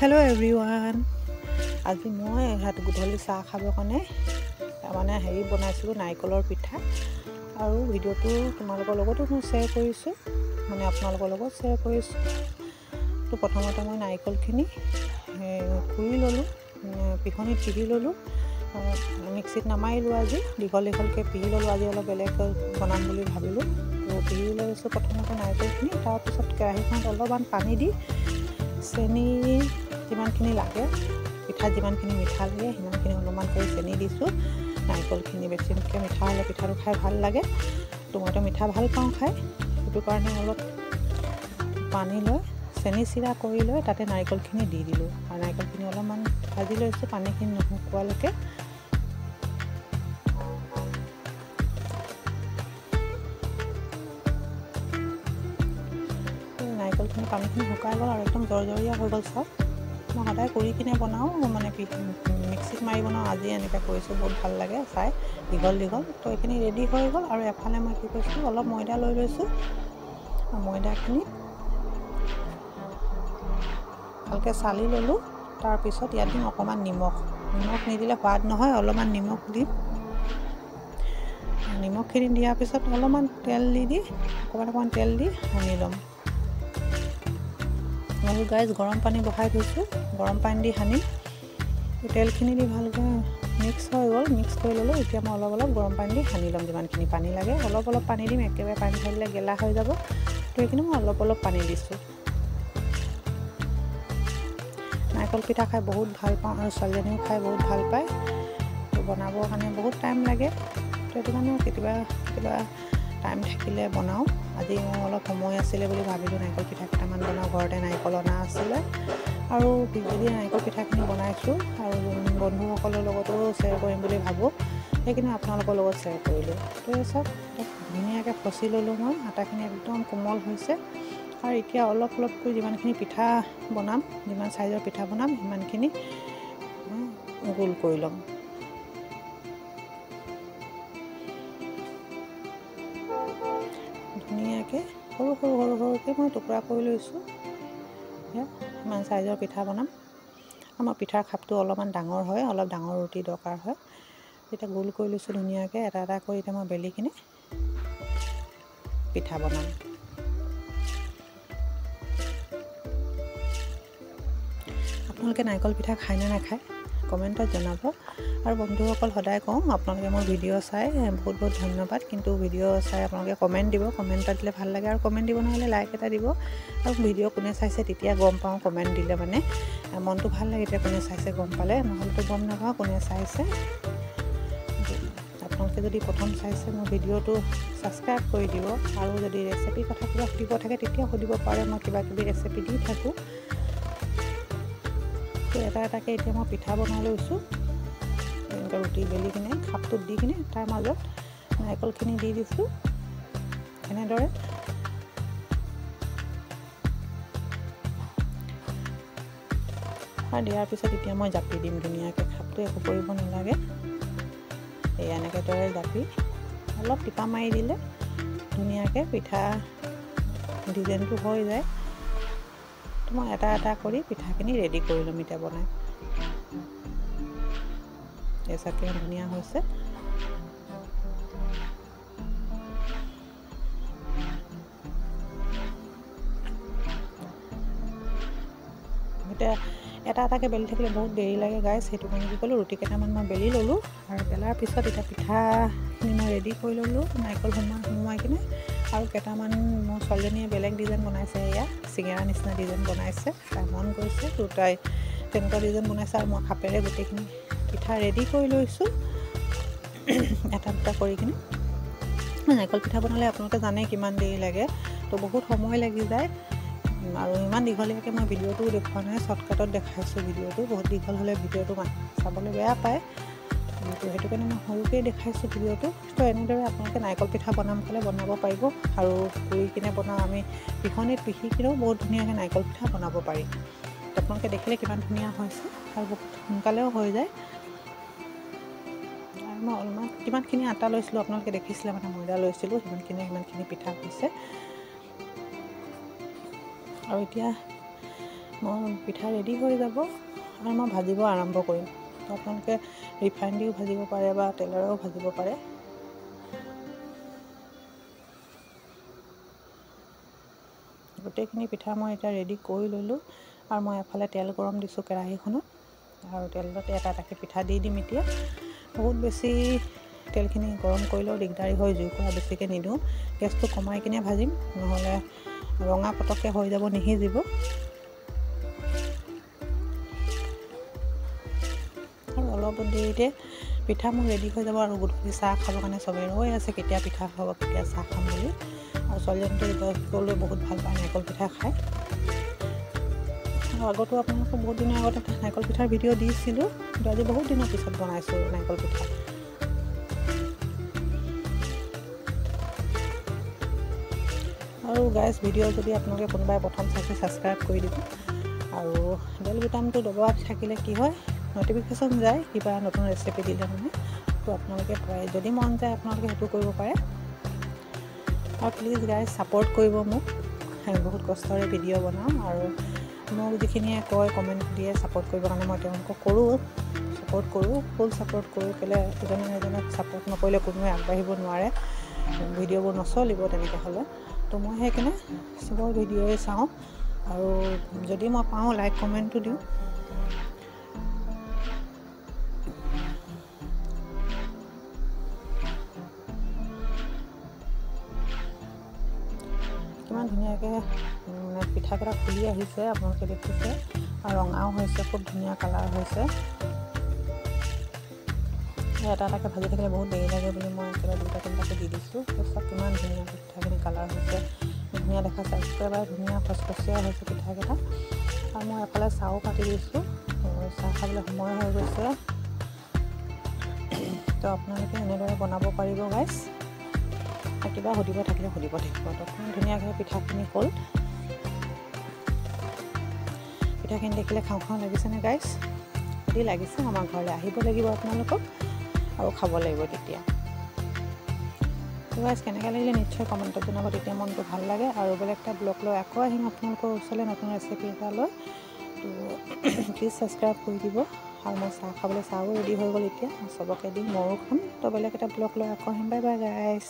Hello everyone আজি মই হাত গধূলি চাহ খাবৰ কাৰণে মানে হেৰি বনাইছিলোঁ নাৰিকলৰ পিঠা আৰু ভিডিওটো তোমালোকৰ লগতো মই শ্বেয়াৰ কৰিছোঁ মানে আপোনালোকৰ লগত শ্বেয়াৰ কৰিছোঁ তো প্ৰথমতে মই নাৰিকলখিনি কুৰি ল'লোঁ পিহনিত পিহি ল'লোঁ মিক্সিত নামাৰিলোঁ আজি দীঘলকৈ পিহি ল'লোঁ আজি অলপ বেলেগ বনাম বুলি ভাবিলোঁ তো পিহি লৈছোঁ প্ৰথমতে নাৰিকলখিনি তাৰপিছত কেৰাহীখনত অলপমান পানী দি চেনি যিমানখিনি লাগে পিঠা যিমানখিনি মিঠা লাগে সিমানখিনি অলপমান কৰি চেনি দিছোঁ নাৰিকলখিনি বেছিকৈ মিঠা হ'লে পিঠাটো খাই ভাল লাগে তো মইতো মিঠা ভাল পাওঁ খাই সেইটো কাৰণে অলপ পানী লৈ চেনি চিৰা কৰি লৈ তাতে নাৰিকলখিনি দি দিলোঁ আৰু নাৰিকলখিনি অলপমান ভাজি লৈছোঁ পানীখিনি নুশুকোৱালৈকে নাৰিকলখিনি পানীখিনি শুকাই গ'ল আৰু একদম জৰজৰীয়া হৈ গ'ল চাওক মই সদায় কৰি কিনে বনাওঁ মানে মিক্সিত মাৰি বনাওঁ আজি এনেকৈ কৰিছোঁ বহুত ভাল লাগে চাই দীঘল তো এইখিনি ৰেডি হৈ গ'ল আৰু এফালে মই কি কৰিছোঁ অলপ ময়দা লৈ লৈছোঁ ময়দাখিনি ভালকৈ চালি ল'লোঁ তাৰপিছত ইয়াত দিম অকণমান নিমখ নিদিলে সোৱাদ নহয় অলপমান নিমখ দিম নিমখখিনি দিয়াৰ পিছত অলপমান তেল দি অকণমান তেল দি সানি ল'ম মই গাইজ গৰম পানী বহাই থৈছোঁ গৰম পানী দি সানিম তেলখিনি দি ভালকৈ মিক্স হৈ গ'ল মিক্স কৰি ল'লোঁ এতিয়া মই অলপ গৰম পানী দি সানি ল'ম যিমানখিনি পানী লাগে অলপ পানী দিম একেবাৰে পানী ঢালিলে গেলা হৈ যাব তো এইখিনি মই অলপ পানী দিছোঁ নাৰিকল পিঠা খাই বহুত ভাল পাওঁ আৰু ছোৱালীজনীও খাই বহুত ভাল পায় তো বনাবৰ কাৰণে বহুত টাইম লাগে তো সেইটো কাৰণে কেতিয়াবা টাইম থাকিলে বনাওঁ আজি মোৰ অলপ সময় আছিলে বুলি ভাবিলোঁ নাৰিকল পিঠা কেইটামান বনাওঁ ঘৰতে নাৰিকল অনা আছিলে আৰু যদি নাৰিকল পিঠাখিনি বনাইছোঁ আৰু বন্ধুসকলৰ লগতো শ্বেয়াৰ কৰিম বুলি ভাবোঁ সেইখিনি আপোনালোকৰ লগত শ্বেয়াৰ কৰিলোঁ তো চব ধুনীয়াকৈ ফচি ল'লোঁ মই আটাখিনি একদম কোমল হৈছে আৰু এতিয়া অলপকৈ যিমানখিনি পিঠা বনাম যিমান চাইজৰ পিঠা বনাম সিমানখিনি গোল কৰি ল'ম ধুনীয়াকৈ সৰুকৈ মই টুকুৰা কৰি লৈছোঁ ইমান চাইজৰ পিঠা বনাম আমাৰ পিঠাৰ খাপটো অলপমান ডাঙৰ হয় অলপ ডাঙৰ ৰুটি দৰকাৰ হয় এতিয়া গোল কৰি লৈছোঁ ধুনীয়াকৈ এটা কৰি এতিয়া মই বেলি কিনে পিঠা বনাম আপোনালোকে নাৰিকল পিঠা খায় নে নাখায় কমেণ্টত জনাব আৰু বন্ধুসকল সদায় কওঁ আপোনালোকে মোৰ ভিডিঅ' চাই বহুত ধন্যবাদ কিন্তু ভিডিঅ' চাই আপোনালোকে কমেণ্ট দিব কমেণ্ট এটা দিলে ভাল লাগে আৰু কমেণ্ট দিব নহ'লে লাইক এটা দিব আৰু ভিডিঅ' কোনে চাইছে তেতিয়া গম পাওঁ কমেণ্ট দিলে মানে মনটো ভাল লাগে এতিয়া কোনে চাইছে গম পালে নহ'লেতো গম নাপাওঁ কোনে চাইছে আপোনালোকে যদি প্ৰথম চাইছে মোৰ ভিডিঅ'টো ছাবস্ক্ৰাইব কৰি দিব আৰু যদি ৰেচিপিৰ কথা কিবা সুধিব থাকে তেতিয়া সুধিব পাৰে মই কিবাকিবি ৰেচিপি দি থাকোঁ এটাকৈ এতিয়া মই পিঠা বনাই লৈছোঁ এনেকৈ ৰুটি বেলি কিনে খাপটোত দি কিনে তাৰ মাজত নাৰিকলখিনি দি দিছোঁ এনেদৰে আৰু দিয়াৰ পিছত এতিয়া মই জাপি দিম ধুনীয়াকৈ খাপটো একো কৰিব নালাগে এই এনেকৈ দৰে জাপি অলপ টিপা মাৰি দিলে ধুনীয়াকৈ পিঠা ডিজাইনটো হৈ যায় মই এটা কৰি পিঠাখিনি ৰেডি কৰি ল'ম এতিয়া বনাই এই চাওক কিমান ধুনীয়া হৈছে এতিয়া এটাকৈ বেলি থাকিলে বহুত দেৰি লাগে গাইজ সেইটো কাৰণে কি ক'লোঁ ৰুটি কেইটামান মই বেলি ল'লোঁ আৰু বেলাৰ পিছত এতিয়া পিঠাখিনি মই ৰেডি কৰি ল'লোঁ নাৰিকল সোমোৱাই কিনে আৰু কেইটামান মোৰ ছোৱালীজনীয়ে বেলেগ ডিজাইন বনাইছে এয়া চিঙেৰা নিচিনা ডিজাইন বনাইছে তাই মন গৈছে তো তাই তেনেকুৱা ডিজাইন বনাইছে আৰু মই খাপেৰে গোটেইখিনি পিঠা ৰেডি কৰি লৈছোঁ এটা কৰি কিনে নাৰিকল পিঠা বনালে আপোনালোকে জানে কিমান দেৰি লাগে তো বহুত সময় লাগি যায় আৰু ইমান দীঘলীয়াকৈ মই ভিডিঅ'টো দেখুওৱা নাই শ্বৰ্টকাটত দেখাইছোঁ ভিডিঅ'টো বহুত দীঘল হ'লে ভিডিঅ'টো চাবলৈ বেয়া পায় সেইটো কাৰণে মই সৰুকৈ দেখাইছোঁ ভিডিঅ'টো তো এনেদৰে আপোনালোকে নাৰিকল পিঠা বনাব পাৰিব আৰু কৰি কিনে বনাওঁ আমি পিহনিত পিহি কিনেও বহুত ধুনীয়াকৈ নাৰিকল পিঠা বনাব পাৰি আপোনালোকে দেখিলে কিমান ধুনীয়া হৈছে আৰু বহুত সোনকালেও হৈ যায় আৰু মই অলপমান কিমানখিনি আটা লৈছিলোঁ আপোনালোকে দেখিছিলে মানে ময়দা লৈছিলোঁ সিমানখিনি পিঠা হৈছে আৰু এতিয়া মই পিঠা ৰেডি হৈ যাব আৰু মই ভাজিব আৰম্ভ কৰিম। তো আপোনালোকে ৰিফাইন দিও ভাজিব পাৰে বা তেলেৰেও ভাজিব পাৰে। গোটেইখিনি পিঠা মই এতিয়া ৰেডি কৰি ল'লোঁ আৰু মই এফালে তেল গৰম দিছোঁ কেৰাহীখনত আৰু তেলতে এটা এটাকৈ পিঠা দি দিম। এতিয়া বহুত বেছি তেলখিনি গৰম কৰিলেও দিগদাৰী হয়, জুইৰ পৰা বেছিকৈ নিদিওঁ, গেছটো কমাই কিনে ভাজিম, নহ'লে ৰঙা পটককৈ হৈ যাব, নিসিজিব। আৰু অলপ দেৰিতে পিঠা মোৰ ৰেডি হৈ যাব আৰু গধূলি চাহ খাবৰ কাৰণে চবেই ৰৈ আছে, কেতিয়া পিঠা খাব, কেতিয়া চাহ খাম বুলি। আৰু ছোৱালীজনীয়ে বহুত ভাল পায় নাৰিকল পিঠা খায়। আৰু আগতো আপোনালোকক বহুত দিনৰ আগতে নাৰিকল পিঠাৰ ভিডিঅ' দিছিলোঁ, কিন্তু আজি বহুত দিনৰ পিছত বনাইছোঁ নাৰিকল পিঠা। আৰু গাইজ, ভিডিঅ' যদি আপোনালোকে কোনোবাই প্ৰথম চাইছে ছাবস্ক্ৰাইব কৰি দিব আৰু বেল বুটামটো দবাই থাকিলে কি হয়, নটিফিকেশ্যন যায় কিবা নতুন ৰেচিপি দিলে মানে। তো আপোনালোকে প্ৰায় যদি মন যায় আপোনালোকে সেইটো কৰিব পাৰে। আৰু প্লিজ গাইজ ছাপোৰ্ট কৰিব মোক, বহুত কষ্টৰে ভিডিঅ' বনাওঁ আৰু মোক যিখিনিয়ে কয় কমেণ্ট দিয়ে ছাপোৰ্ট কৰিবৰ কাৰণে, মই তেওঁলোকক ছাপোৰ্ট কৰোঁ, ফুল ছাপোৰ্ট কৰোঁ। কেলৈ এজনে এজনক ছাপোৰ্ট নকৰিলে কোনোৱে আগবাঢ়িব নোৱাৰে, ভিডিঅ'বোৰ নচলিব তেনেকৈ হ'লে। তো মই সেইকাৰণে চবৰ ভিডিঅ'ই চাওঁ আৰু যদি মই পাওঁ লাইক কমেণ্টটো দিওঁ। কিমান ধুনীয়াকৈ পিঠাকেইটা ফুলি আহিছে আপোনালোকে দেখিছে, আৰু ৰঙাও হৈছে, খুব ধুনীয়া কালাৰ হৈছে। এটা এটাকৈ ভাজি থাকিলে বহুত দেৰি লাগে বুলি মই একেবাৰে দুটা তিনিটাকৈ দি দিছোঁ। তাৰপিছত কিমান ধুনীয়া পিঠাখিনি কালাৰ হৈছে, ধুনীয়া দেখাইছে, একেবাৰে ধুনীয়া ফচফচীয়া হৈছে পিঠাকেইটা। আৰু মই এফালে চাহো কাটি দিছোঁ, চাহ খাবলৈ সময় হৈ গৈছে। তো আপোনালোকে এনেদৰে বনাব পাৰিব গাইজ। কিবা সুধিব থাকিলে সুধিব থাকিব। তো কিমান ধুনীয়াকৈ পিঠাখিনি হ'ল। পিঠাখিনি দেখিলে খাওঁ খাওঁ লাগিছেনে গাইজ? যদি লাগিছে আমাৰ ঘৰলৈ আহিব লাগিব আপোনালোকক আৰু খাব লাগিব তেতিয়া। তো গাইজ, কেনেকৈ লাগিলে নিশ্চয় কমেণ্টত জনাব, তেতিয়া মনটো ভাল লাগে। আৰু বেলেগ এটা ব্লগ লৈ আকৌ আহিম আপোনালোকৰ ওচৰলৈ নতুন ৰেচিপি এটা লৈ। তো প্লিজ ছাবস্ক্ৰাইব কৰি দিব। আৰু মই চাহ খাবলৈ, চাহো ৰেডি হৈ গ'ল, এতিয়া মই চবকে দিম, ময়ো খাম। তো বেলেগ এটা ব্লগ লৈ আকৌ আহিম। Bye bye guys.